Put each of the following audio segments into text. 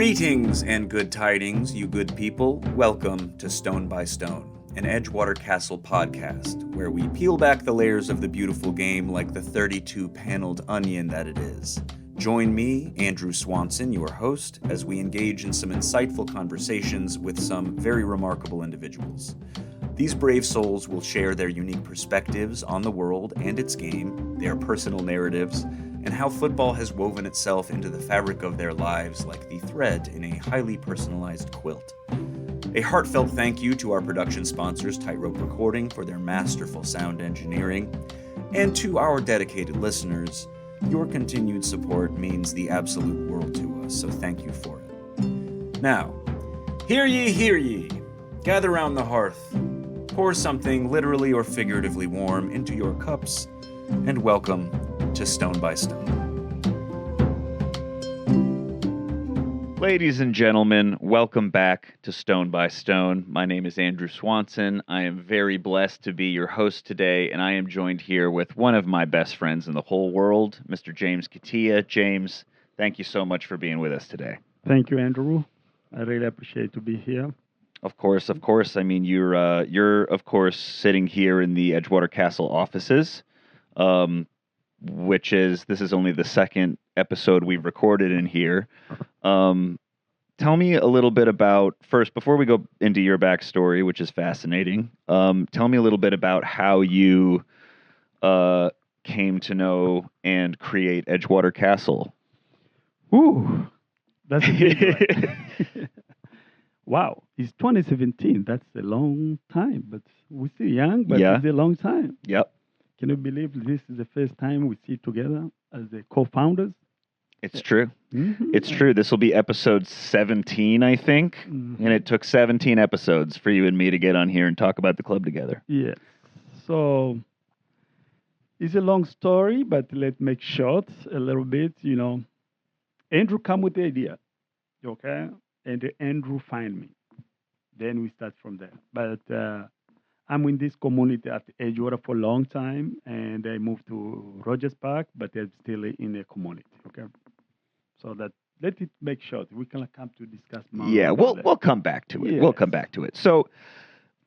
Greetings and good tidings, you good people. Welcome to Stone by Stone, an Edgewater Castle podcast, where we peel back the layers of the beautiful game like the 32-paneled onion that it is. Join me, Andrew Swanson, your host, as we engage in some insightful conversations with some very remarkable individuals. These brave souls will share their unique perspectives on the world and its game, their personal narratives, and how football has woven itself into the fabric of their lives like the thread in a highly personalized quilt. A heartfelt thank you to our production sponsors, Tightrope Recording, for their masterful sound engineering, and to our dedicated listeners. Your continued support means the absolute world to us, so thank you for it. Now, hear ye, gather round the hearth, pour something literally or figuratively warm into your cups, and welcome to Stone by Stone. Ladies and gentlemen, welcome back to Stone by Stone. My name is Andrew Swanson. I am very blessed to be your host today, and I am joined here with one of my best friends in the whole world, Mr. James Kitia. James, thank you so much for being with us today. Thank you, Andrew. I really appreciate to be here. Of course. I mean, you're of course sitting here in the Edgewater Castle offices. This is only the second episode we've recorded in here. Tell me a little bit about, first, before we go into your backstory, which is fascinating, tell me a little bit about how you came to know and create Edgewater Castle. Ooh, that's a big one. Wow, it's 2017. That's a long time, but we're still young, but It's a long time. Yep. Can you believe this is the first time we see together as the co-founders? It's true. Mm-hmm. It's true. This will be episode 17, I think. Mm-hmm. And it took 17 episodes for you and me to get on here and talk about the club together. Yes. So it's a long story, but let's make short a little bit. You know, Andrew come with the idea, okay? And Andrew find me. Then we start from there. But I'm in this community at Edgewater for a long time, and I moved to Rogers Park, but I'm still in a community. Okay, so that let it make short. We can come to discuss more. Yeah, we'll come back to it. Yes. We'll come back to it. So,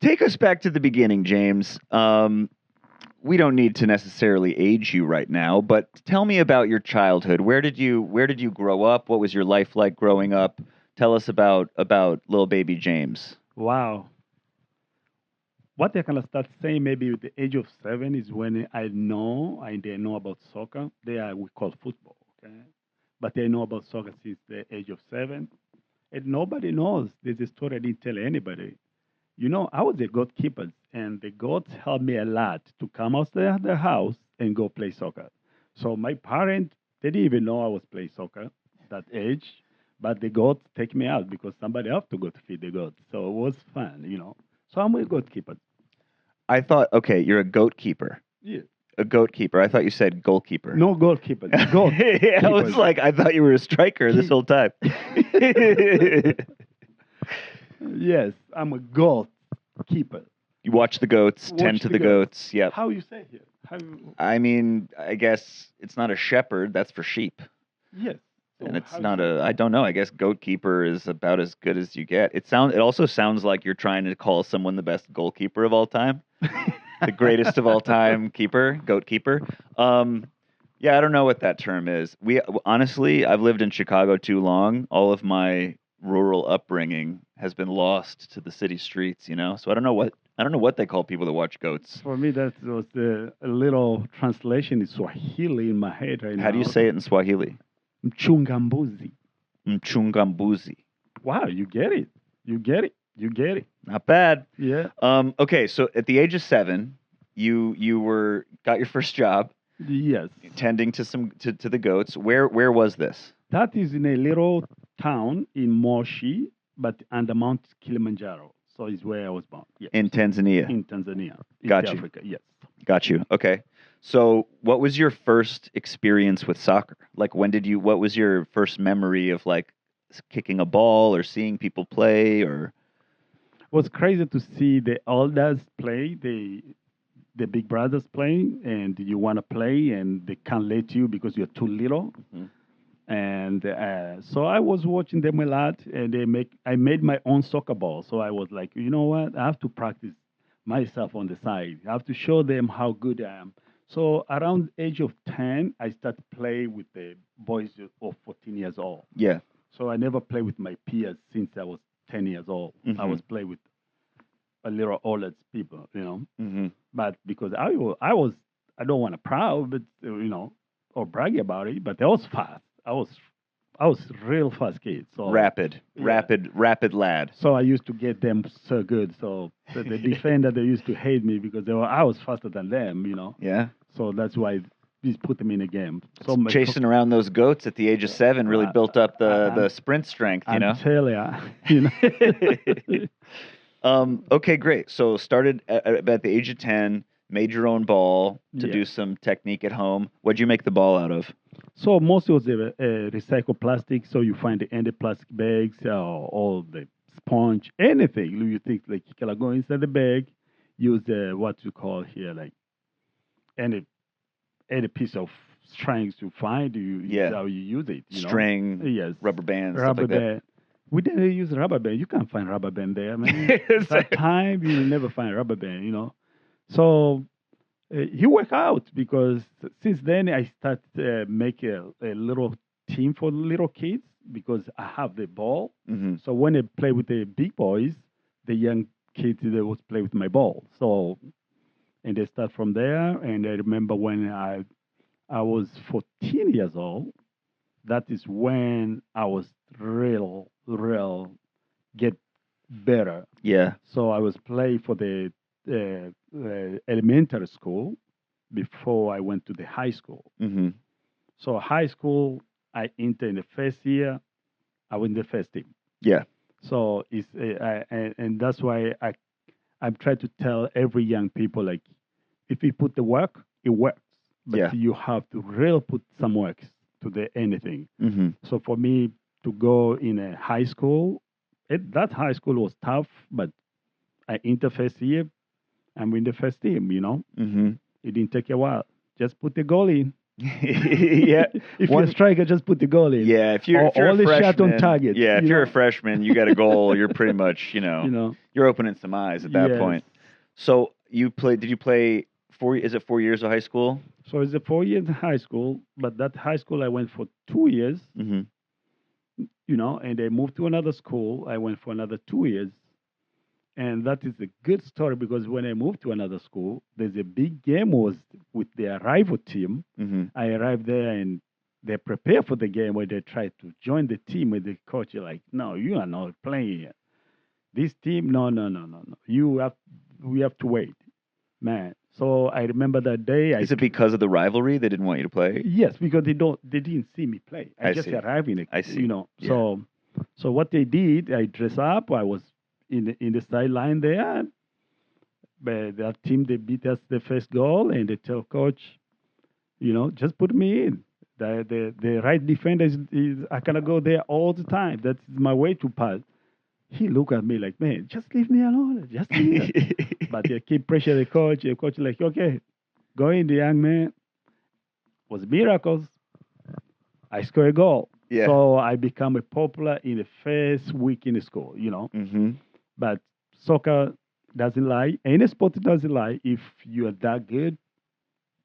take us back to the beginning, James. We don't need to necessarily age you right now, but tell me about your childhood. Where did you grow up? What was your life like growing up? Tell us about little baby James. Wow. What I can start saying maybe at the age of 7 is when I didn't know about soccer. There we call football, okay? But I know about soccer since the age of 7. And nobody knows. There's a story I didn't tell anybody. You know, I was a goalkeeper, and the goats helped me a lot to come out there the house and go play soccer. So my parents, they didn't even know I was playing soccer that age, but the goats take me out because somebody else to go to feed the goats. So it was fun, you know. So I'm a goalkeeper. I thought, okay, you're a goat keeper. Yeah. A goat keeper. I thought you said goalkeeper. No goalkeeper. Goat. Yeah, I was like, I thought you were a striker this whole time. Yes, I'm a goat keeper. You watch the goats, tend to the goats. Yep. How you say here? I mean, I guess it's not a shepherd. That's for sheep. Yes. So and it's not I don't know. I guess goat keeper is about as good as you get. It also sounds like you're trying to call someone the best goalkeeper of all time. The greatest of all time keeper, goat keeper. Yeah, I don't know what that term is. Honestly, I've lived in Chicago too long. All of my rural upbringing has been lost to the city streets, you know. So I don't know what they call people that watch goats. For me, that was a little translation in Swahili in my head right now. How do you say it in Swahili? Mchungambuzi. Mchungambuzi. Wow, you get it. You get it. Not bad. Yeah. Okay, so at the age of 7, you got your first job. Yes. Tending to the goats. Where was this? That is in a little town in Moshi, but under Mount Kilamanjaro. So it's where I was born. Yes. In Tanzania. In Tanzania. Got you. Africa. Yes. Got you. Okay. So, what was your first experience with soccer? Like, what was your first memory of like kicking a ball or seeing people play or? It was crazy to see the elders play, the big brothers play, and you want to play, and they can't let you because you're too little. Mm-hmm. And so I was watching them a lot, and I made my own soccer ball. So I was like, you know what? I have to practice myself on the side. I have to show them how good I am. So around the age of 10, I started play with the boys of 14 years old. Yeah. So I never played with my peers since I was 10 years old. I was playing with a little older people, But because I don't want to proud, but or brag about it. But I was fast. I was real fast kid. So Rapid, yeah. rapid lad. So I used to get them so good. So the defender, they used to hate me because I was faster than them, Yeah. So that's why just put them in a game. So Chasing around those goats at the age of 7 really built up the sprint strength, I'm telling you, Okay, great. So started at the age of 10, made your own ball to do some technique at home. What'd you make the ball out of? So most was recycled plastic. So you find the ended plastic bags, or the sponge, anything you think like you can go inside the bag. Use what you call here like any piece of strings you find. How you use it. String, yes, rubber bands, rubber stuff like band. We didn't use rubber band. You can't find rubber band there, man. That time you will never find rubber band. So he worked out because since then I started make a little team for little kids because I have the ball. Mm-hmm. So when I play with the big boys, the young kids they would play with my ball. So and they start from there. And I remember when I was 14 years old. That is when I was real get better. Yeah. So I was playing for the elementary school before I went to the high school. Mm-hmm. So high school, I entered in the first year. I was in the first team. Yeah. So it's and that's why I'm trying to tell every young people like if you put the work, it works. But you have to really put some work to the anything. Mm-hmm. So for me to go in a high school, that high school was tough, but I entered first year. I'm in the first team. Mm-hmm. It didn't take a while. Just put the goal in. Yeah. If you're a striker, just put the goal in. Yeah. If you're a freshman, shot on target. Yeah. If you're a freshman, you got a goal. You're pretty much, you're opening some eyes at that point. So did you play is it 4 years of high school? So it's a 4 years high school, but that high school I went for 2 years, Mm-hmm. And I moved to another school. I went for another 2 years. And that is a good story because when I moved to another school, there's a big game was with their rival team. Mm-hmm. I arrived there and they prepare for the game where they try to join the team with the coach. You're like, no, you are not playing here. This team, no. We have to wait, man. So I remember that day. Is it because of the rivalry they didn't want you to play? Yes, because they didn't see me play. I just arrived in it. I see. Yeah. So what they did, I dressed up. I was in the sideline there. But that team they beat us the first goal, and they tell coach, just put me in. The right defender is I cannot go there all the time. That's my way to pass. He looked at me like, man, just leave me alone. Just leave me. But they keep pressure the coach. The coach like, okay, go in, the young man. Was miracles. I score a goal. Yeah. So I become a popular in the first week in the school, Mm-hmm. But soccer doesn't lie. Any sport doesn't lie. If you are that good,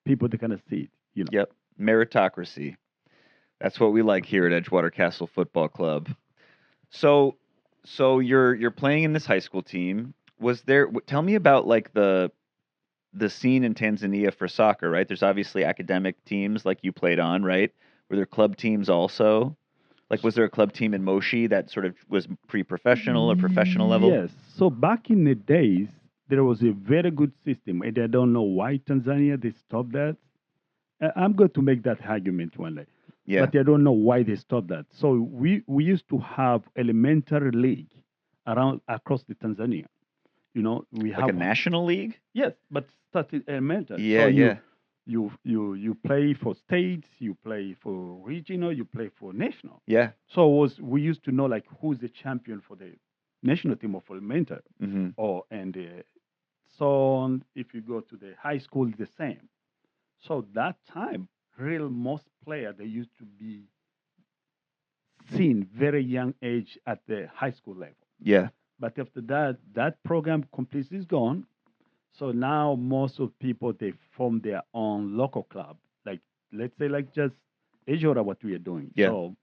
people they kind of see it, Yep. Meritocracy. That's what we like here at Edgewater Castle Football Club. So you're playing in this high school team. Tell me about like the scene in Tanzania for soccer, right? There's obviously academic teams like you played on, right? Were there club teams also? Like, was there a club team in Moshi that sort of was pre-professional or professional level? Yes. So back in the days, there was a very good system, and I don't know why Tanzania they stopped that. I'm going to make that argument one day. Yeah. But I don't know why they stopped that. So we used to have elementary league across the Tanzania. We have a national league? Yes, but started elementary. Yeah, so yeah. You play for states, you play for regional, you play for national. Yeah. So we used to know like who's the champion for the national team of elementary. Mm-hmm. So if you go to the high school, it's the same. So that time, most player they used to be seen very young age at the high school level. Yeah. But after that, that program completely is gone. So now most of people they form their own local club, like let's say like just Edgewater, what we are doing. Yeah. So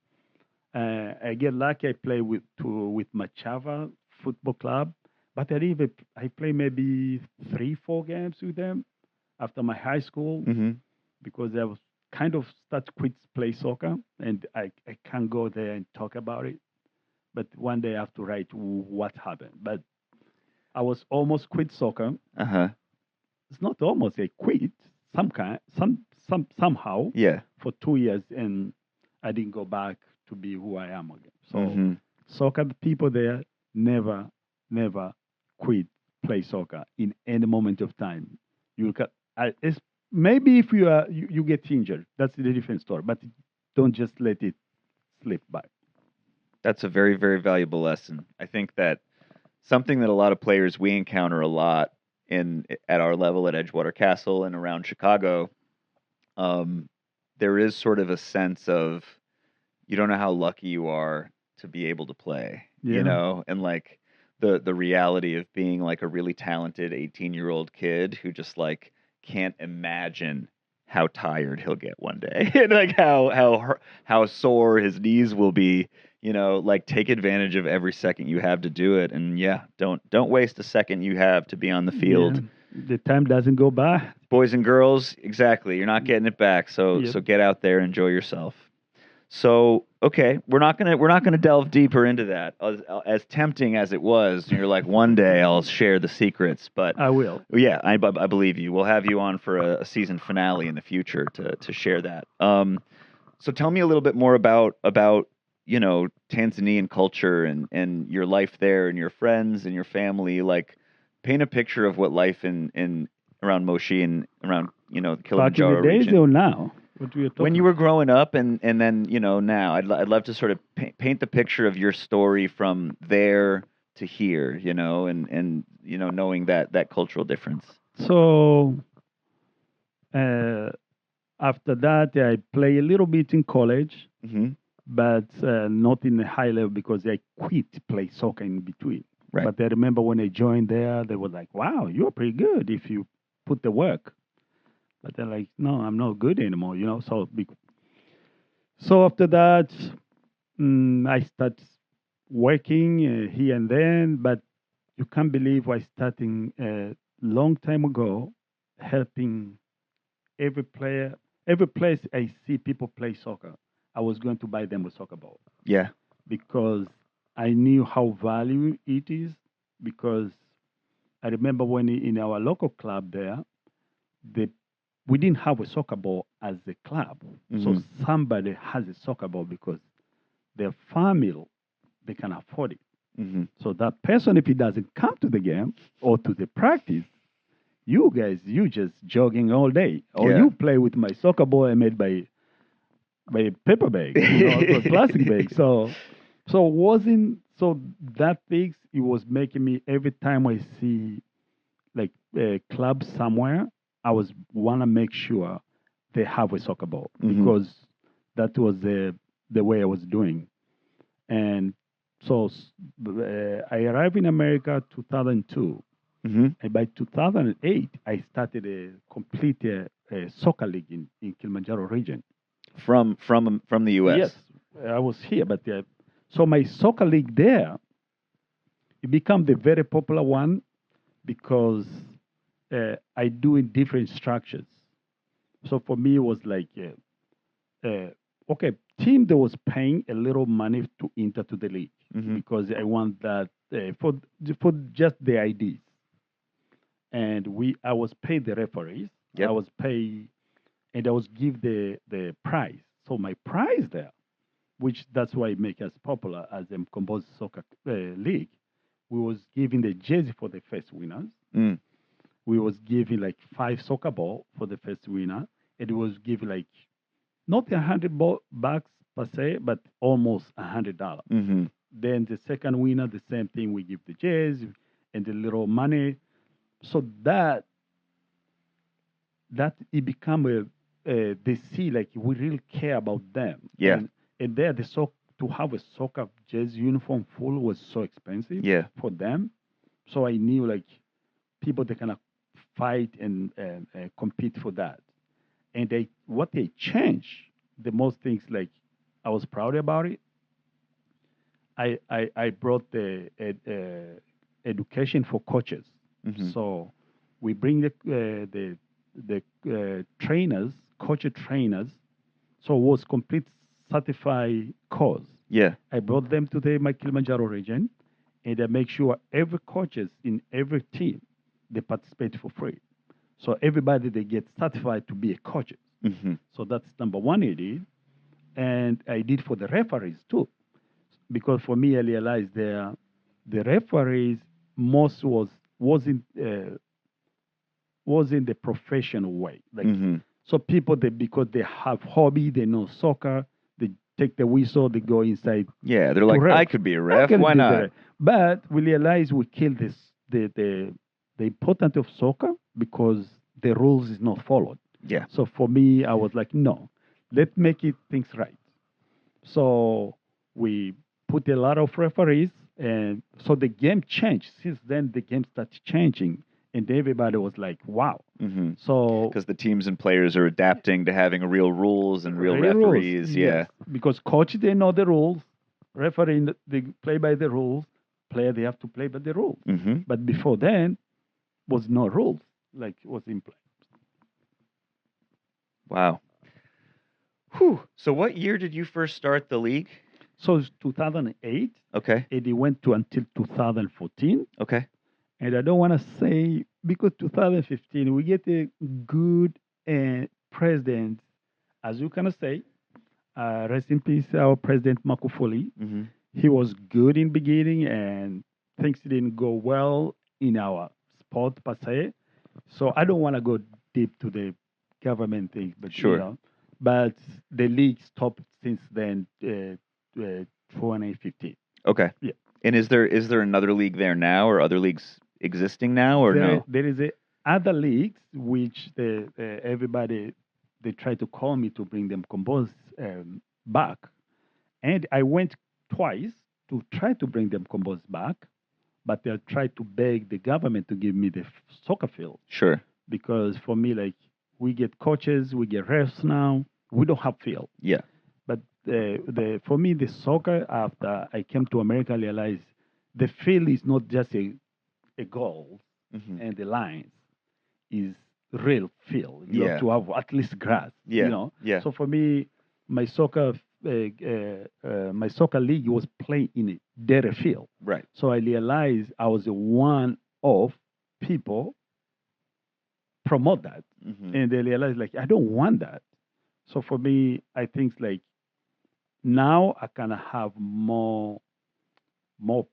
I get lucky. I play with Machava Football Club, but I play maybe 3-4 games with them after my high school Mm-hmm. because I was kind of start quit play soccer, and I can't go there and talk about it. But one day I have to write what happened. But I was almost quit soccer. Uh-huh. It's not almost a quit. Somehow Yeah. for 2 years, and I didn't go back to be who I am again. So Mm-hmm. soccer people there never quit play soccer in any moment of time. You can, it's, maybe if you get injured, that's a different story. But don't just let it slip by. That's a very, very valuable lesson. I think that something that a lot of players we encounter a lot at our level at Edgewater Castle and around Chicago, there is sort of a sense of you don't know how lucky you are to be able to play, Yeah. and like the reality of being like a really talented 18-year-old kid who just like can't imagine how tired he'll get one day and like how sore his knees will be, like take advantage of every second you have to do it. And yeah, don't waste a second you have to be on the field. Yeah. The time doesn't go by. Boys and girls, exactly. You're not getting it back. So Yep. so get out there, enjoy yourself. So okay, we're not gonna delve deeper into that. As tempting as it was, you're like one day I'll share the secrets, but I will. yeah, I believe you. We'll have you on for a season finale in the future to share that. So tell me a little bit more about Tanzanian culture and your life there and your friends and your family. Like, paint a picture of what life in around Moshi and around the Back in the Kilimanjaro days region. or now? What we are talking When you were growing up and then now, I'd love to sort of paint the picture of your story from there to here, and knowing that cultural difference. So uh, after that, I play a little bit in college, Hmm. but not in a high level because I quit play soccer in between. Right. But I remember when I joined there, they were like, "Wow, you're pretty good if you put the work." But they're like, "No, I'm not good anymore." So after that, I started working here and then, but you can't believe I starting a long time ago helping every player, every place I see people play soccer, I was going to buy them a soccer ball Yeah. because I knew how valuable it is. Because I remember when in our local club there, the we didn't have a soccer ball as a club, so Hmm. somebody has a soccer ball because their family they can afford it. Hmm. So that person, if he doesn't come to the game or to the practice, you just jogging all day, or Yeah. you play with my soccer ball I made by a paper bag, or plastic bag. So wasn't so that fix. It was making me every time I see like a club somewhere, I was wanna make sure they have a soccer ball Hmm. because that was the way I was doing. And so I arrived in America 2002. Hmm. And by 2008, I started a complete soccer league in Kilimanjaro region. From the U.S. Yes, I was here, but so my soccer league there, it became the very popular one because I do in different structures. So for me, it was like, okay, team that was paying a little money to enter to the league Hmm. because I want that for just the IDs. And I was paid the referees. I Yep. was paid, and I was give the prize. So my prize there, which that's why it make us popular as a composite soccer league, we was giving the jersey for the first winners. Mm. We was giving like 5 soccer ball for the first winner. It was giving like not $100 per se, but almost $100. Hmm. Then the second winner, the same thing. We give the jersey and the little money. So that it become they see like we really care about them. Yeah. And there to have a soccer jersey uniform full was so expensive Yeah. for them. So I knew like people that kind of fight and compete for that. And what they changed, the most things like I was proud about it. I brought the education for coaches. Mm-hmm. So we bring the trainers, coach trainers. So it was complete certified course. Yeah. I brought them to my Kilamanjaro region, and I make sure every coaches in every team they participate for free. So everybody they get certified to be a coach. Mm-hmm. So that's number one I did, and I did for the referees too, because for me I realized the referees most wasn't the professional way. Like Mm-hmm. so people that because they have hobby, they know soccer, they take the whistle, they go inside. Yeah, they're like, ref. I could be a I ref. can Why do the not? ref. But we realize we kill the importance of soccer because the rules is not followed. Yeah. So for me, I was like, no, let's make it things right. So we put a lot of referees, and so the game changed. Since then, the game started changing, and everybody was like, wow. Mm-hmm. So Because the teams and players are adapting to having real rules and real real rules, referees. Yeah. yes. Because coach they know the rules, referee they play by the rules, player they have to play by the rules. Mm-hmm. But before then, was no rules like was in play. Wow. Whew. So what year did you first start the league? So it's 2008, Okay. and it went to until 2014. Okay. And I don't want to say because 2015 we get a good president, as you can say. Rest in peace, our president Makufuli. Mm-hmm. He was good in beginning, and things didn't go well in our sport per se. So I don't want to go deep to the government thing, but Sure. but the league stopped since then, 2015. Okay. Yeah. And is there another league there now, or other leagues existing now, or no? There is other leagues which everybody they try to call me to bring them combos back, and I went twice to try to bring them combos back, but they tried to beg the government to give me the soccer field Sure. because for me like we get coaches, we get refs now, we don't have field. Yeah. But for me the soccer after I came to America I realized the field is not just a goal Mm-hmm. and the lines is real field. You Yeah. have to have at least grass. Yeah. Yeah. So for me, my soccer league was playing in a dirty field. Right. So I realized I was one of people promote that, Mm-hmm. and they realized like I don't want that. So for me, I think like now I kind of have more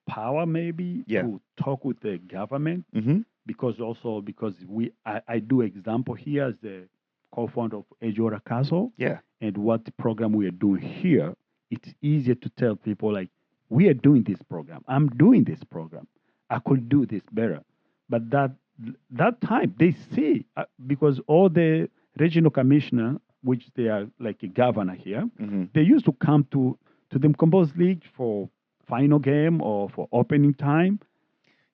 power maybe Yeah. to talk with the government Mm-hmm. because I do example here as the co-founder of Edgewater Castle Yeah. and what program we are doing here. It's easier to tell people like we are doing this program. I'm doing this program. I could do this better, but that time they see because all the regional commissioner, which they are like a governor here, Mm-hmm. they used to come to the Compose League for final game or for opening time.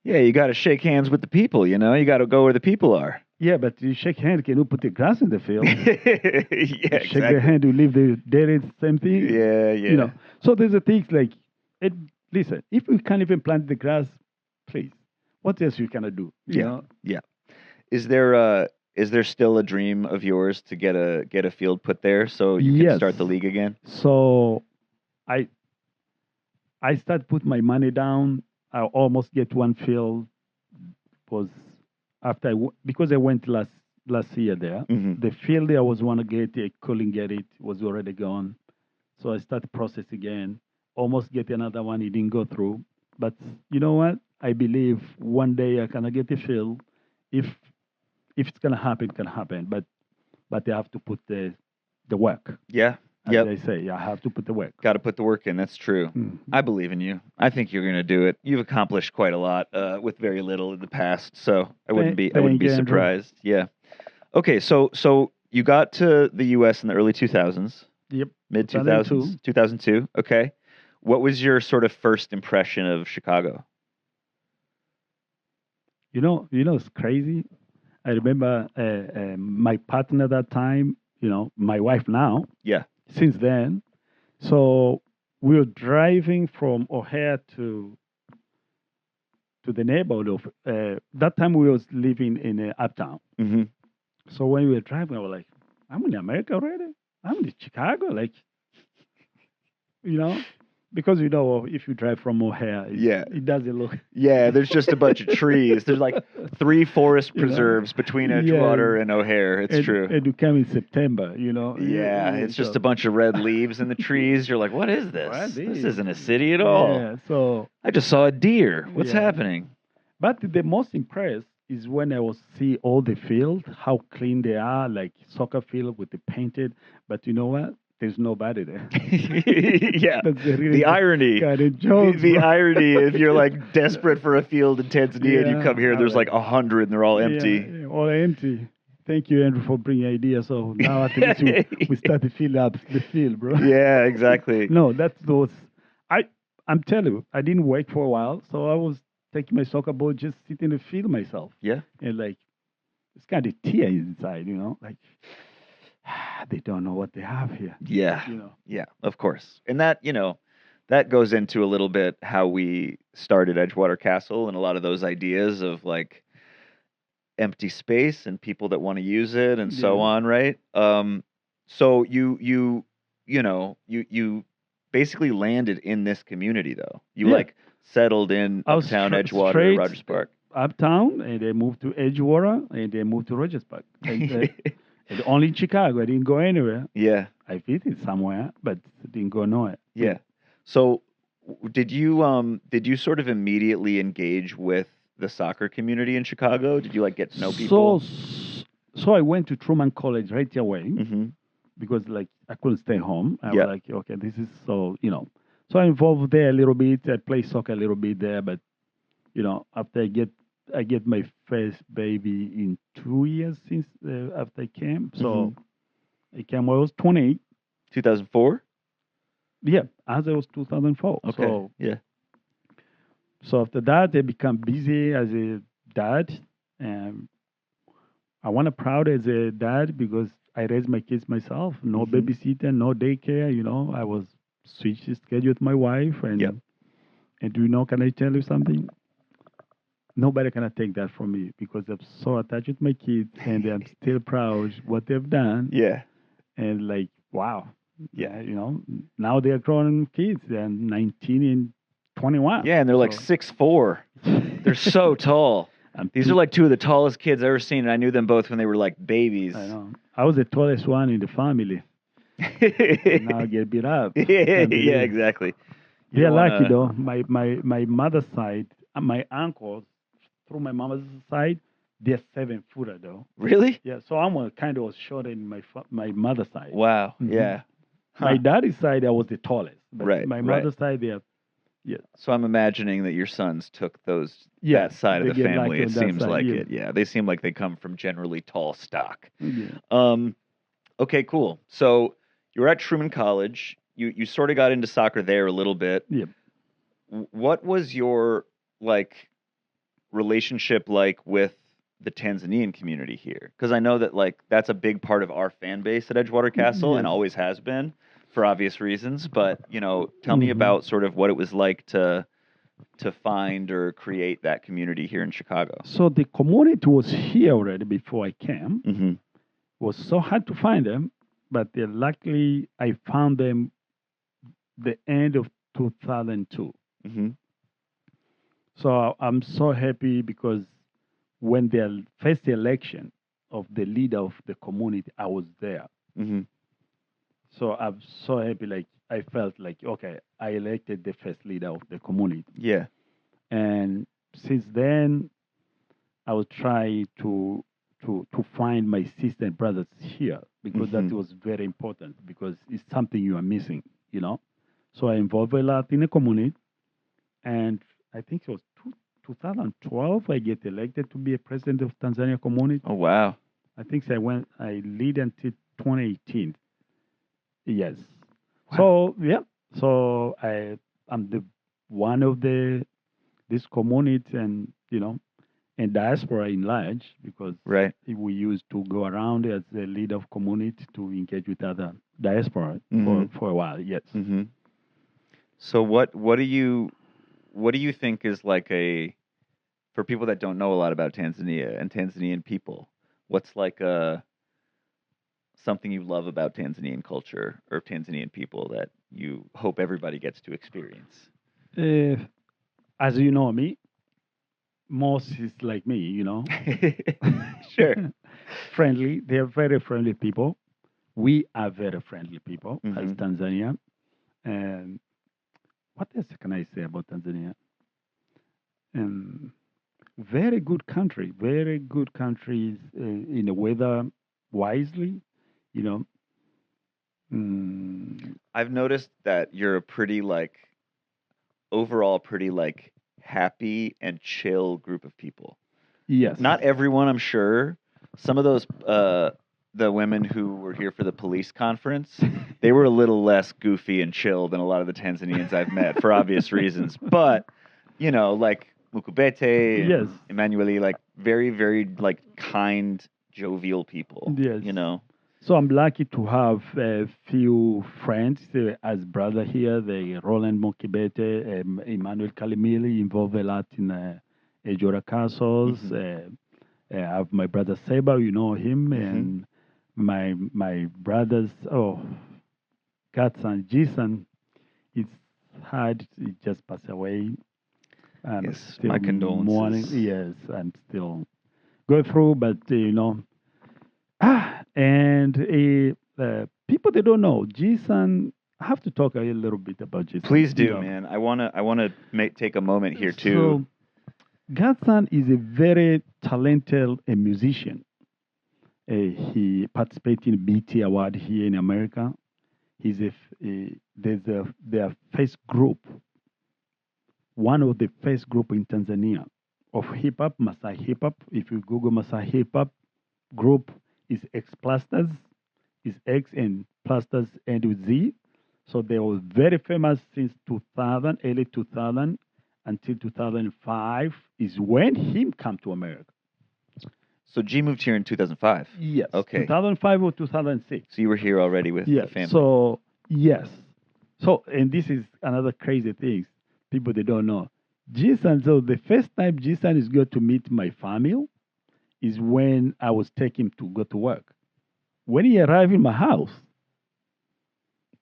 Yeah, you got to shake hands with the people. You got to go where the people are. Yeah, but you shake hand, can you put the grass in the field? Yeah, Shake the hand, you leave the there, same thing. Yeah. So there's a things like, listen, if we can't even plant the grass, please, what else we cannot do? You know? Yeah. Is there still a dream of yours to get a field put there so you can Yes. start the league again? So I start put my money down. I almost get one field. Was after because I went last year there. Mm-hmm. The field I was want to get, I couldn't get it. Was already gone. So I started process again. Almost get another one. It didn't go through. But you know what? I believe one day I can get the field. If it's gonna happen, it can happen. But I have to put the work. Yeah. As Yep. they say, I have to put the work. Got to put the work in. That's true. Mhm. I believe in you. I think you're going to do it. You've accomplished quite a lot with very little in the past, so I wouldn't be Thank you, Andrew. surprised. Yeah. Okay, so you got to the U.S. in the early 2000s, Yep. mid 2002. 2000s, 2002. Okay. What was your sort of first impression of Chicago? It's crazy. I remember my partner at that time, my wife now, Yeah. since then. So we were driving from O'Hare to the neighborhood of, that time we was living in Uptown. Mm-hmm. So when we were driving, I was like, I'm in America already? I'm in Chicago? Like, because, if you drive from O'Hare, it doesn't look. Yeah, there's just a bunch of trees. There's like 3 forest preserves between Edgewater and O'Hare. It's true. And you come in September, Yeah, it's just a bunch of red leaves in the trees. You're like, what is this? What This is isn't a city at all. Yeah, so. I just saw a deer. What's happening? But the most impressed is when I was see all the fields, how clean they are, like soccer field with the painted. But you know what? There's nobody there. Yeah. That's The irony. The irony if you're like desperate for a field in Tanzania and you come here, there's like 100 and they're all empty. Yeah, all empty. Thank you, Andrew, for bringing ideas. So now at least we start to fill up the field, bro. Yeah, exactly. No, that's those. I'm telling you, I didn't work for a while, so I was taking my soccer ball, just sitting in the field myself. Yeah. And like, it's kind of tear inside, like. They don't know what they have here. Yeah. Yeah, of course. And that, that goes into a little bit how we started Edgewater Castle and a lot of those ideas of like empty space and people that want to use it and so on, right? So you basically landed in this community though. You like settled in Uptown, Edgewater, Rogers Park. Uptown, and they moved to Edgewater, and they moved to Rogers Park. And only in Chicago. I didn't go anywhere. Yeah. I visited somewhere, but didn't go nowhere. Yeah. So did you sort of immediately engage with the soccer community in Chicago? Did you like get to know people? So I went to Truman College right away Mm-hmm. because like I couldn't stay home. I was like, okay, this is so. So I involved there a little bit. I played soccer a little bit there, but after I get my first baby in 2 years since after I came. So I came when I was 28. 2004? Yeah, as I was 2004. Okay. So, so after that, I become busy as a dad. And I want to proud as a dad because I raised my kids myself. No babysitter, no daycare. I was switched schedule with my wife. And can I tell you something? Nobody can take that from me because I'm so attached with my kids and I'm still proud what they've done. Yeah. And like, wow. Yeah. Now they're grown kids. They're 19 and 21. Yeah. And they're like 6'4". They're so tall. These are like 2 of the tallest kids I've ever seen. And I knew them both when they were like babies. I know. I was the tallest one in the family. Now I get beat up. Yeah, exactly. They're lucky though. My mother's side, my uncles, through my mother's side, they're 7-footer though. Really? Yeah. So I'm kind of shorter in my mother's side. Wow. Mm-hmm. Yeah. My daddy's side, I was the tallest. But my mother's side, they're. Yeah. So I'm imagining that your sons took that side of the family. It seems like it. Yeah. They seem like they come from generally tall stock. Yeah. Okay. Cool. So you were at Truman College. You sort of got into soccer there a little bit. Yeah. What was your relationship like with the Tanzanian community here? Because I know that that's a big part of our fan base at Edgewater Castle and always has been for obvious reasons. But tell me about sort of what it was like to find or create that community here in Chicago. So the community was here already before I came. Mm-hmm. It was so hard to find them, but luckily I found them the end of 2002. Mm-hmm. So I'm so happy because when the first election of the leader of the community, I was there. Mm-hmm. So I'm so happy. Like I felt like, okay, I elected the first leader of the community. Yeah. And since then, I was trying to find my sister and brothers here because that was very important because it's something you are missing, So I involved a lot in the community, and I think it was 2012 I get elected to be a president of Tanzania community. Oh wow! I think I lead until 2018. Yes. Wow. So yeah. So I'm the one of this community and and diaspora in large because Right. we used to go around as the leader of community to engage with other diaspora hmm for a while. Yes. hmm So what do you think is like for people that don't know a lot about Tanzania and Tanzanian people, what's like something you love about Tanzanian culture or Tanzanian people that you hope everybody gets to experience? Uh, as you know me, most is like me, Sure. friendly. They are very friendly people. We are very friendly people as hmm Tanzania. And what else can I say about Tanzania? Um, very good country. Very good countries in the weather wisely. You know. I've noticed that you're a pretty like overall pretty like happy and chill group of people. Yes. Not everyone, I'm sure. Some of those the women who were here for the police conference, they were a little less goofy and chill than a lot of the Tanzanians I've met for obvious reasons. But, like Mukubete Yes. and Emanuele, like very, very like kind, jovial people. Yes. So I'm lucky to have a few friends as brother here. The Roland Mokibete, Emmanuel Kalimili involved a lot in Edgewater Castles. I have my brother Seba, you know him, and my brothers. Oh, GSan, GSan, it's hard. He just passed away. And Yes, still my condolences. mourning. Yes, I'm still go through, but and people they don't know, GSan. I have to talk a little bit about GSan. Please do, man. I wanna take a moment here too. So, GSan is a very talented musician. He participated in BT Award here in America. He's their first group, one of the first group in Tanzania of hip hop, Masai hip hop. If you Google Masai hip hop group, is X Plasters, is X and Plasters end with Z. So they were very famous since 2000, early 2000 until 2005 is when him come to America. So G moved here in 2005. Yes. Okay. 2005 or 2006. So you were here already with the family. So yes. So and this is another crazy thing. People they don't know. GSan, so the first time GSan is going to meet my family is when I was taking him to go to work. When he arrived in my house,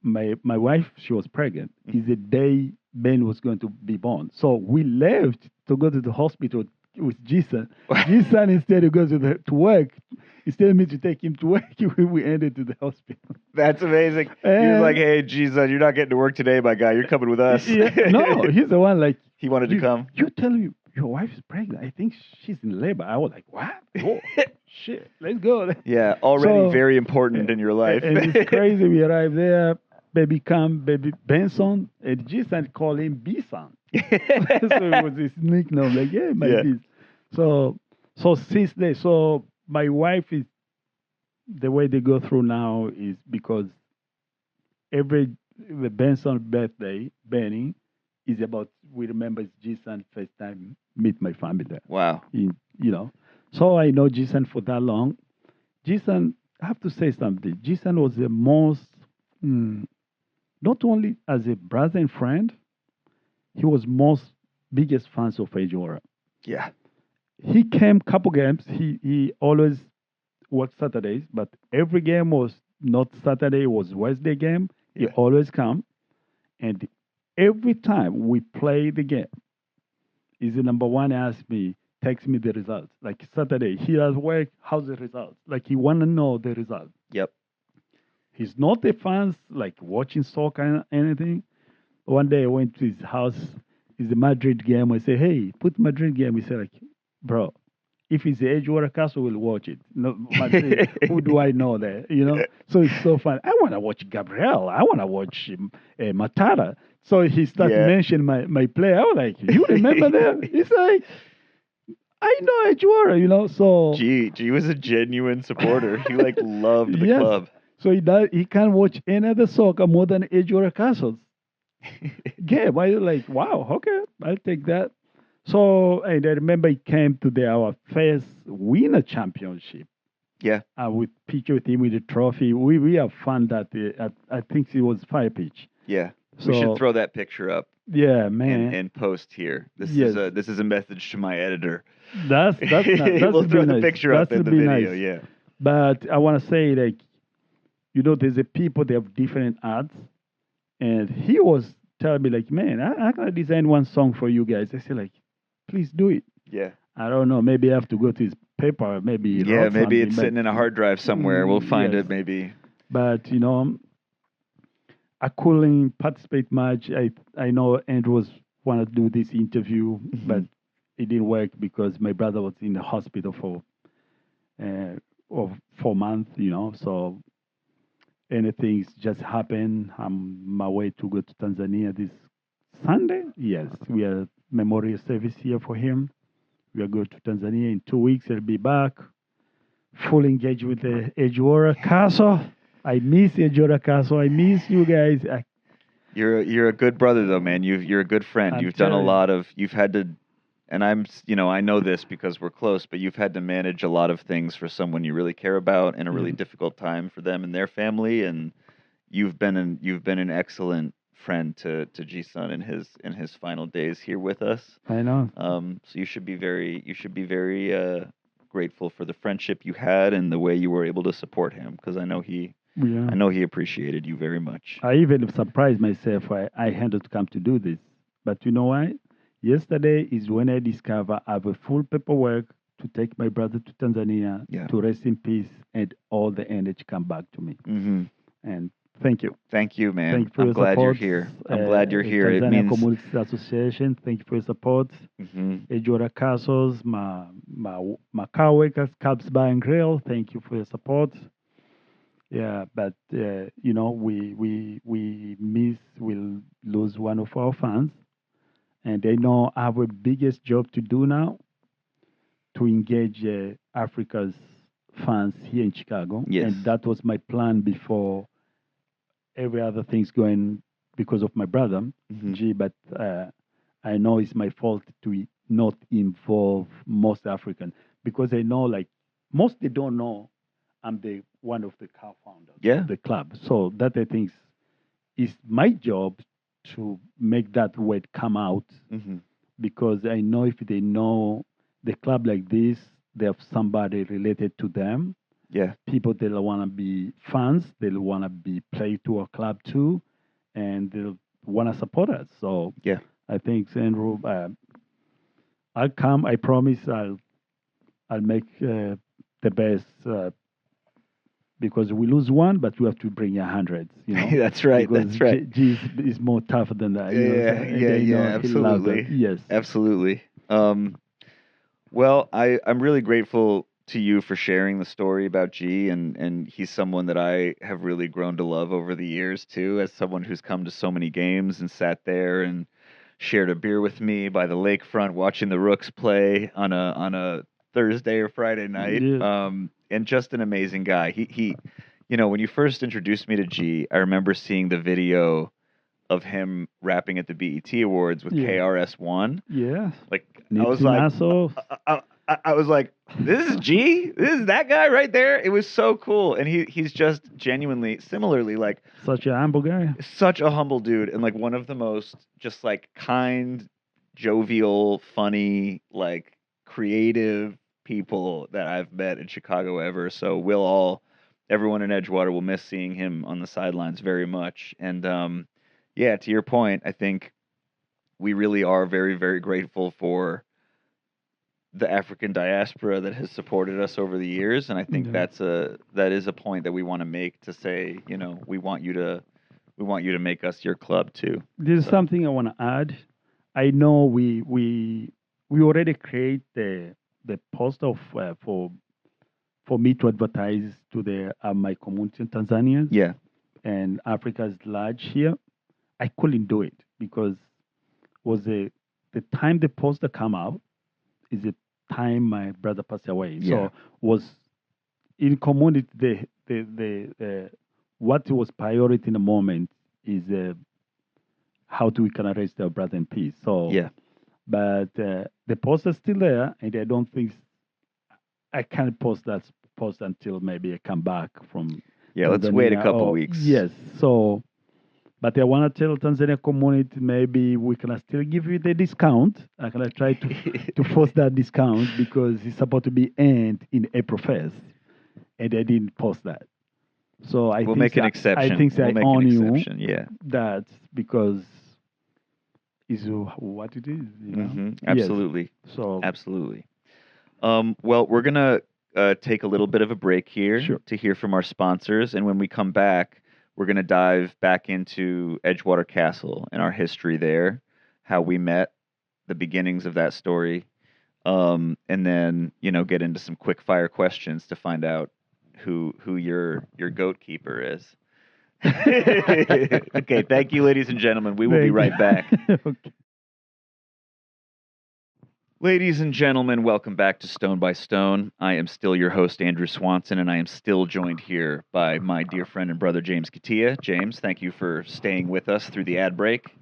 my wife, she was pregnant. Is the day Ben was going to be born. So we left to go to the hospital with GSan. GSan instead of going to work, instead of me to take him to work, we ended to the hospital. That's amazing. You're like, hey, GSan, you're not getting to work today, my guy. You're coming with us. No, he's the one like he wanted to come. You tell me your wife is pregnant. I think she's in labor. I was like, what? Oh, shit, let's go. Yeah, already very important in your life. And it's crazy. We arrived there. Baby come, baby Benson, and GSan called him B-Son. So it was his nickname, like, yeah, my B. So since then, so my wife is, the way they go through now is because the Benson birthday, Benny, is about, we remember it's GSan first time meet my family there. Wow. So I know GSan for that long. GSan, I have to say something. GSan was the most, not only as a brother and friend, he was most biggest fans of Edgewater. Yeah. He came couple games. He always worked Saturdays, but every game was not Saturday, it was Wednesday game. He always come. And every time we play the game, he's the number one ask me, text me the results. Like Saturday, he has work, how's the results? Like he want to know the results. Yep. He's not a fan, like watching soccer or anything. One day I went to his house. It's a Madrid game. I say, hey, put Madrid game. He said, like, bro, if it's the Edgewater Castle, we'll watch it. No, Madrid, who do I know there? So it's so fun. I want to watch Gabriel. I want to watch Matara. So he started mentioning my player. I was like, you remember them? He's like, I know Edgewater, so. G was a genuine supporter. He loved the club. So he can't watch any other soccer more than Edgewater Castles. game. I was like, wow, okay, I'll take that. So, and I remember it came to our first winner championship. Yeah. With picture with him with the trophy. We have fun that I think it was 5 pitch. Yeah. So, we should throw that picture up. Yeah, man. And post here. This Yes. is a message to my editor. That's nice. We'll throw the nice. picture up in the video. Nice. Yeah. But I want to say, like, there's a people they have different arts, and he was telling me like, man, I can design one song for you guys. I said like, please do it. Yeah. I don't know. Maybe I have to go to his paper. Maybe yeah. Maybe it's sitting in a hard drive somewhere. We'll find yes. it. Maybe. But I couldn't participate much. I know Andrew was want to do this interview, but it didn't work because my brother was in the hospital for 4 months. So anything just happened. I'm on my way to go to Tanzania this Sunday. Yes, we are memorial service here for him. We are going to Tanzania in 2 weeks. He'll be back, full engaged with the Edgewater Castle. I miss Edgewater Castle. I miss you guys. You're a good brother though, man. You're a good friend. You've done a lot of. You've had to, and I know this because we're close. But you've had to manage a lot of things for someone you really care about in a really difficult time for them and their family. And you've been an excellent friend to GSan in his final days here with us. I know. So you should be very grateful for the friendship you had and the way you were able to support him, because I know he appreciated you very much. I even surprised myself why I had to come to do this. But you know why? Yesterday is when I discovered I have a full paperwork to take my brother to Tanzania to rest in peace, and all the energy come back to me. Mm-hmm. And thank you. Thank you, man. Thank you for I'm your glad support. You're here. I'm glad you're here. Tanzania it means Communities Association. Thank you for your support. Edgewater Castles, my car workers, Cabs Bar and Grill. Thank you for your support. Yeah, but we'll lose one of our fans, and I know I have a biggest job to do now to engage Africa's fans here in Chicago. Yes. And that was my plan before every other thing's going because of my brother, G. But I know it's my fault to not involve most African, because I know like most they don't know I'm the one of the co-founders of the club. So that I think is my job to make that word come out, because I know if they know the club like this, they have somebody related to them. Yeah, people they'll want to be fans, they'll want to be play to our club too, and they'll want to support us. So yeah, I think Andrew, I'll come. I promise I'll make the best. Because we lose one, but we have to bring 100. That's right. Because that's right. G is more tougher than that. Absolutely. Yes, absolutely. Well, I'm really grateful to you for sharing the story about G, and he's someone that I have really grown to love over the years too, as someone who's come to so many games and sat there and shared a beer with me by the lakefront watching the Rooks play on a Thursday or Friday night. Yeah. And just an amazing guy. He when you first introduced me to G, I remember seeing the video of him rapping at the BET Awards with KRS-One. Yeah. Like I was like, this is G? This is that guy right there? It was so cool. And he's just genuinely, similarly, like such a humble guy. Such a humble dude, and like one of the most just like kind, jovial, funny, like creative people that I've met in Chicago ever. So everyone in Edgewater will miss seeing him on the sidelines very much. And to your point, I think we really are very, very grateful for the African diaspora that has supported us over the years. And I think that is a point that we want to make, to say, we want you to make us your club too. There's something I want to add. I know we already create the post of for me to advertise to my community in Tanzania. Yeah. And Africa is large here. I couldn't do it because the time the poster come out is the time my brother passed away. Yeah. So was in community the what was priority in the moment is how do we kind of raise their brother in peace. So, Yeah. but the post is still there, and I don't think I can't post that post until maybe I come back from Yeah, let's wait a Tanzania. couple Or, weeks. yes. So, but I want to tell Tanzania community maybe we can still give you the discount. I can try to force that discount because it's supposed to be end in April 1st, and I didn't post that. So We'll make an exception. I think We'll I make own an you exception. Yeah. that because is what it is, you know. Yes. Absolutely. So Absolutely. Well, we're gonna take a little bit of a break here Sure. to hear from our sponsors, and when we come back, we're gonna dive back into Edgewater Castle and our history there, how we met, the beginnings of that story, and then get into some quick fire questions to find out who your goat keeper is. Okay, thank you, ladies and gentlemen. We will be right back. Okay. Ladies and gentlemen, welcome back to Stone by Stone. I am still your host, Andrew Swanson, and I am still joined here by my dear friend and brother, James Kitia. James, thank you for staying with us through the ad break.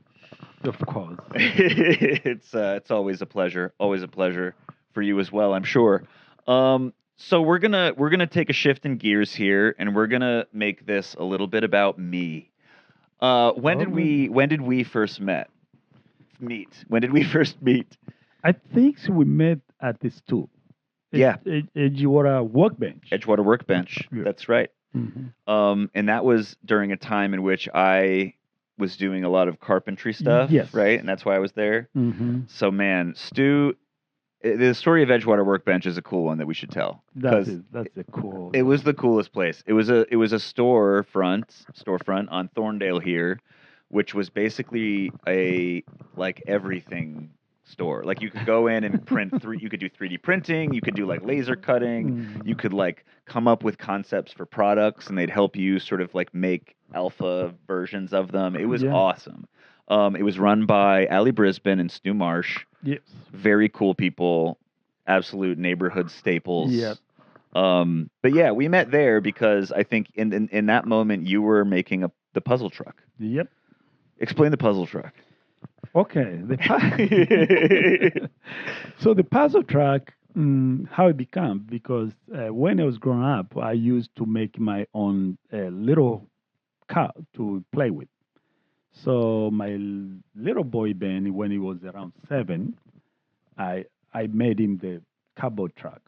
Of course. It's always a pleasure for you as well, I'm sure. So we're gonna take a shift in gears here, and we're gonna make this a little bit about me. When did we first meet? When did we first meet? I think we met at this too. Yeah. Edgewater Workbench. Edgewater Workbench. Yeah. That's right. Mm-hmm. And that was during a time in which I was doing a lot of carpentry stuff. Yes. Right, and that's why I was there. Mm-hmm. So man, Stu, the story of Edgewater Workbench is a cool one that we should tell. That's a cool. It was the coolest place. It was a storefront on Thorndale here, which was basically a like everything store. Like you could go in and print you could do 3D printing, you could do like laser cutting, you could like come up with concepts for products and they'd help you sort of like make alpha versions of them. It was awesome. It was run by Ali Brisbane and Stu Marsh. Yes. Very cool people, absolute neighborhood staples. Yep. But yeah, we met there because I think in that moment you were making the puzzle truck. Yep. Explain the puzzle truck. Okay. So the puzzle truck, how it became, because when I was growing up, I used to make my own little car to play with. So my little boy Ben, when he was around 7, I made him the cardboard truck.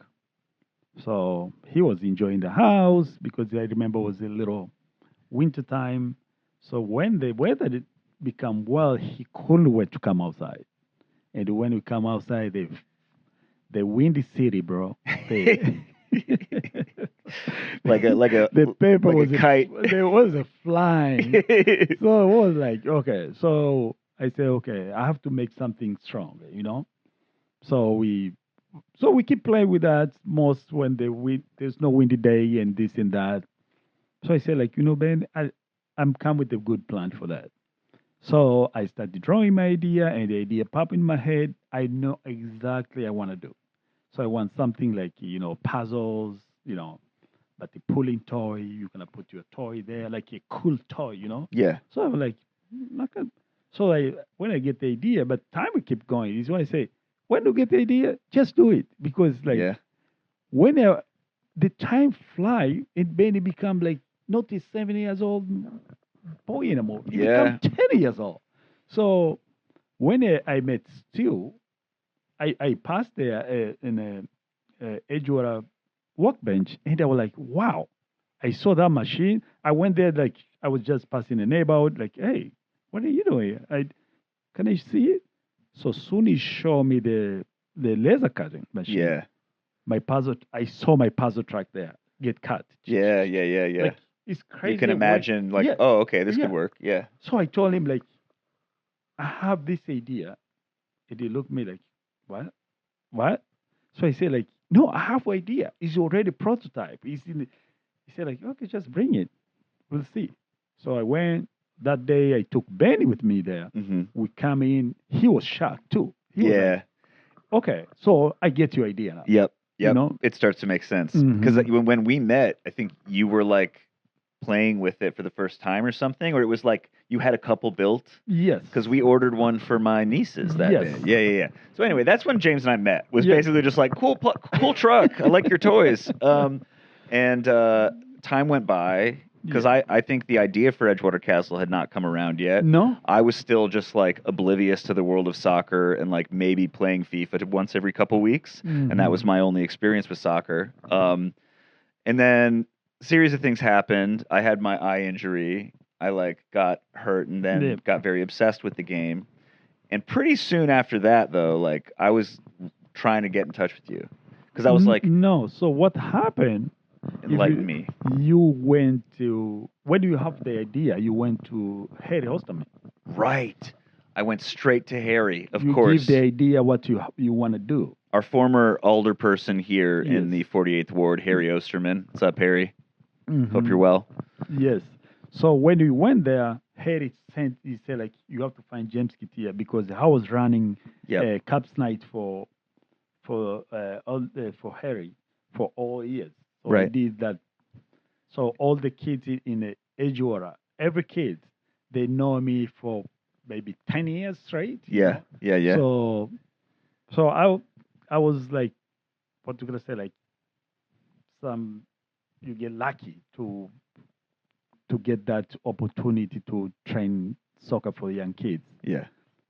So he was enjoying the house because I remember it was a little winter time. So when the weather become well, he couldn't wait to come outside. And when we come outside, the windy city, bro. like a the paper like was a kite. There was a flying. So it was like, okay. So I said, okay, I have to make something strong, you know. So we keep playing with that most when there's no windy day and this and that. So I said, like, Ben, I'm come with a good plan for that. So I started drawing my idea, and the idea popped in my head. I know exactly I want to do. So I want something like, puzzles, but the pulling toy, you're going to put your toy there, like a cool toy, Yeah. So I was like, when I get the idea, but time will keep going. Is why I say, when you get the idea, just do it. Because, when the time fly, it mainly become like not a 7 years old boy anymore. He become 10 years old. So when I met Stu, I passed there in a Edgewater Workbench, and I was like, wow. I saw that machine. I went there like I was just passing a neighborhood, like, hey, what are you doing? Can I see it? So soon he showed me the laser cutting machine. Yeah. I saw my puzzle track there get cut. Yeah. Like, it's crazy. You can imagine, oh, okay, this could work. Yeah. So I told him, like, I have this idea. And he looked at me like, what? What? So I said, like, no, I have an idea. It's already prototype. He said, like, okay, just bring it. We'll see. So I went. That day, I took Benny with me there. Mm-hmm. We come in. He was shocked, too. He was like, okay, so I get your idea now. Yep. You know? It starts to make sense. Because when we met, I think you were like playing with it for the first time or something, or it was like you had a couple built? Yes. Because we ordered one for my nieces that Yes. day. Yeah. So anyway, that's when James and I met. Was Yeah. basically just like cool truck. I like your toys. And time went by because Yeah. I think the idea for Edgewater Castle had not come around yet. No. I was still just like oblivious to the world of soccer and like maybe playing FIFA once every couple weeks, and that was my only experience with soccer. And then a series of things happened. I had my eye injury. I like got hurt and then got very obsessed with the game. And pretty soon after that, though, like I was trying to get in touch with you because I was like, no. So what happened? Enlighten me. You went to, when do you have the idea? You went to Harry Osterman. Right. I went straight to Harry, of you course. You give the idea what you want to do. Our former alderperson here in the 48th Ward, Harry Osterman. What's up, Harry? Hope you're well. Yes. So when we went there, Harry he said, like, you have to find James Kitia because I was running Caps night for Harry for all years. So I did that. So all the kids in Edgewater, every kid, they know me for maybe 10 years straight. Yeah. So I was like, what you gonna say, like you get lucky to get that opportunity to train soccer for young kids. Yeah.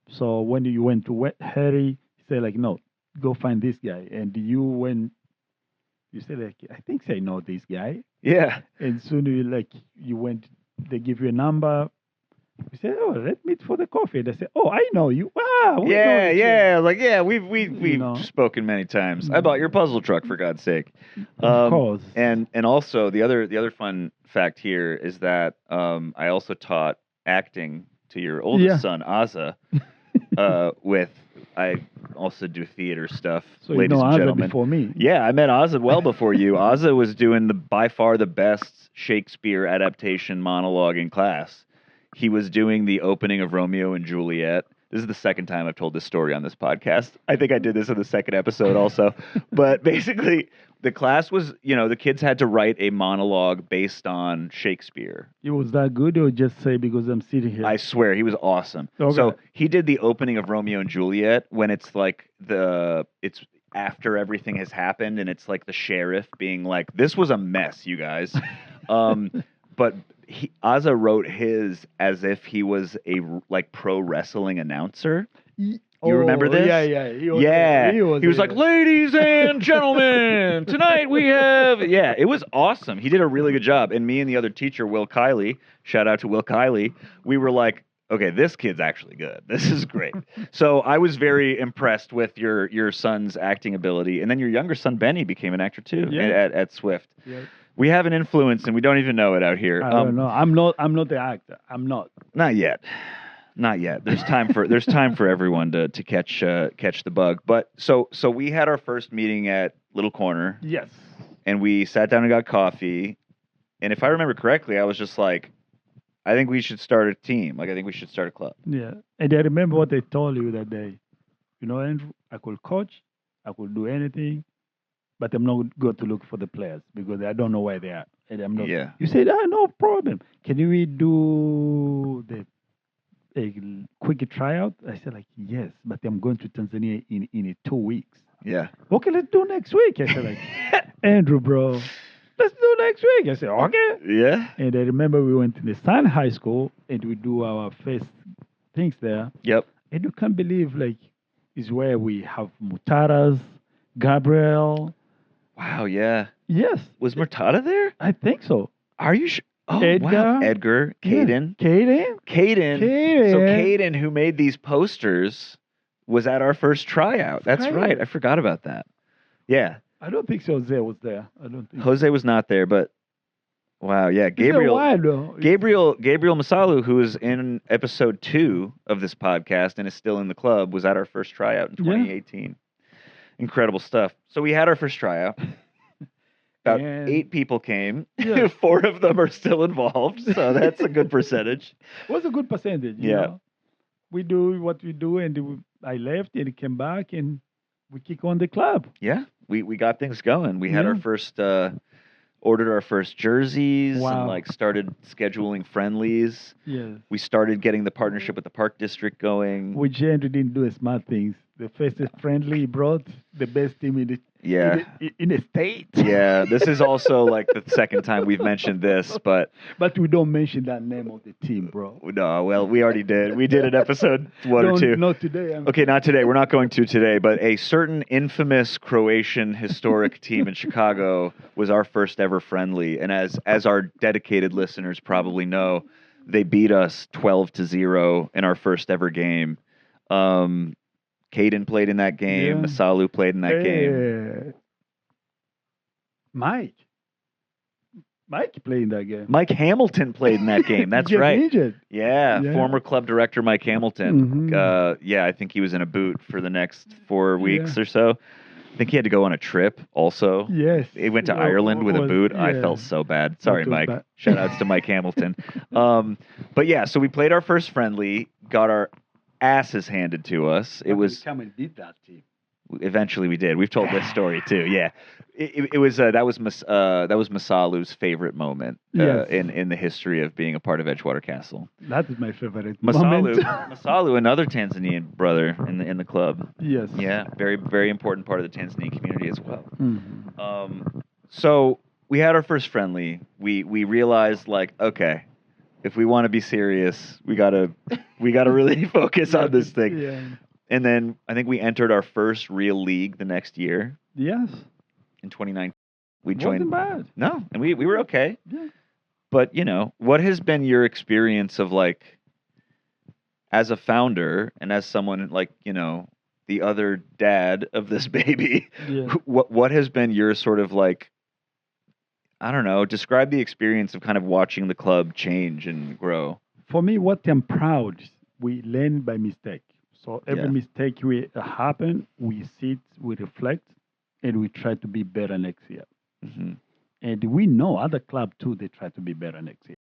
So when you went to Harry, he said like, no, go find this guy. And you said like, I think I know this guy. Yeah. And soon you went, they give you a number. You said, oh, let's meet for the coffee. They said, oh, I know you. Wow. We've spoken many times. I bought your puzzle truck for God's sake. Of course. And also the other fun fact here is that I also taught acting to your oldest son, Aza. I also do theater stuff, so ladies and Aza gentlemen. Before me. Yeah, I met Aza well before you. Aza was doing by far the best Shakespeare adaptation monologue in class. He was doing the opening of Romeo and Juliet. This is the second time I've told this story on this podcast. I think I did this in the second episode also. But basically, the class was, the kids had to write a monologue based on Shakespeare. It was that good, or just say because I'm sitting here? I swear, he was awesome. Okay. So he did the opening of Romeo and Juliet when it's like it's after everything has happened, and it's like the sheriff being like, "This was a mess, you guys." But Aza wrote his as if he was a pro wrestling announcer. You remember this? Yeah. He was like, ladies and gentlemen, tonight we have... Yeah, it was awesome. He did a really good job. And me and the other teacher, Will Kiley, shout out to Will Kiley, we were like, okay, this kid's actually good. This is great. So I was very impressed with your son's acting ability. And then your younger son, Benny, became an actor too at Swift. Yeah. We have an influence, and we don't even know it out here. I don't know. I'm not the actor. I'm not. Not yet. There's time for everyone to catch the bug. But so we had our first meeting at Little Corner. Yes. And we sat down and got coffee. And if I remember correctly, I was just like, I think we should start a team. Like, I think we should start a club. Yeah. And I remember what they told you that day. Andrew, I could coach, I could do anything. But I'm not going to look for the players because I don't know where they are. And I'm not. Yeah. You said, no problem. Can we do a quick tryout? I said, like, yes, but I'm going to Tanzania in 2 weeks. Yeah. Okay, let's do next week. I said, like, Andrew, bro, let's do next week. I said, okay. Yeah. And I remember we went to the Sun High School and we do our first things there. Yep. And you can't believe, like, is where we have Mutaras, Gabriel. Wow, yeah. Yes. Was Murtada there? I think so. Are you sure? Oh, Edgar. Wow. Edgar. Caden. Yeah. Caden. So Caden, who made these posters, was at our first tryout. That's right. I forgot about that. Yeah. I don't think Jose was there. Jose was not there, but wow, yeah. Gabriel Masalu, who was in episode 2 of this podcast and is still in the club, was at our first tryout in 2018. Yeah. Incredible stuff. So we had our first tryout. About 8 people came. Yeah. 4 of them are still involved, so that's a good percentage. It was a good percentage. You know? We do what we do, and I left and came back, and we kick on the club. Yeah, we got things going. We had our first ordered our first jerseys and Wow. like started scheduling friendlies. Yes. We started getting the partnership with the Park District going. We generally didn't do smart things. The first friendly brought the best team in Yeah. in the state. Yeah, this is also like the second time we've mentioned this, but But we don't mention that name of the team, bro. no, well, we already did. We did an episode one or two. Not today. Okay, not today. We're not going to today, but a certain infamous Croatian historic team in Chicago was our first ever friendly, and as our dedicated listeners probably know, they beat us 12-0 in our first ever game. Caden played in that game. Yeah. Masalu played in that game. Mike played in that game. Mike Hamilton played in that game. That's Get right. Injured. Yeah, former club director Mike Hamilton. Mhm. Yeah, I think he was in a boot for the next 4 weeks or so. I think he had to go on a trip also. Yes. He went to Ireland with a boot. I yeah. felt so bad. Sorry, That was Mike. bad. Shout outs to Mike Hamilton. But yeah, so we played our first friendly, got our asses handed to us. It was come and beat that team. eventually we did. We've told this story too. Yeah, it was that was Masalu's favorite moment Yes. in the history of being a part of Edgewater Castle. That is my favorite moment. Masalu, another Tanzanian brother in the club. Yes. Yeah, very very important part of the Tanzanian community as well. Mhm. So we had our first friendly. We realized like, okay, if we want to be serious, we gotta really focus on this thing. Yeah. And then I think we entered our first real league the next year Yes. in 2019. We joined. Wasn't bad. No, and we were okay. Yeah. But what has been your experience of like, as a founder and as someone like the other dad of this baby? Yeah. What has been your sort of like? I don't know. Describe the experience of kind of watching the club change and grow. For me, what I'm proud, we learn by mistake. So every mistake we happen, we sit, we reflect, and we try to be better next year. Mm-hmm. And we know other clubs too, they try to be better next year.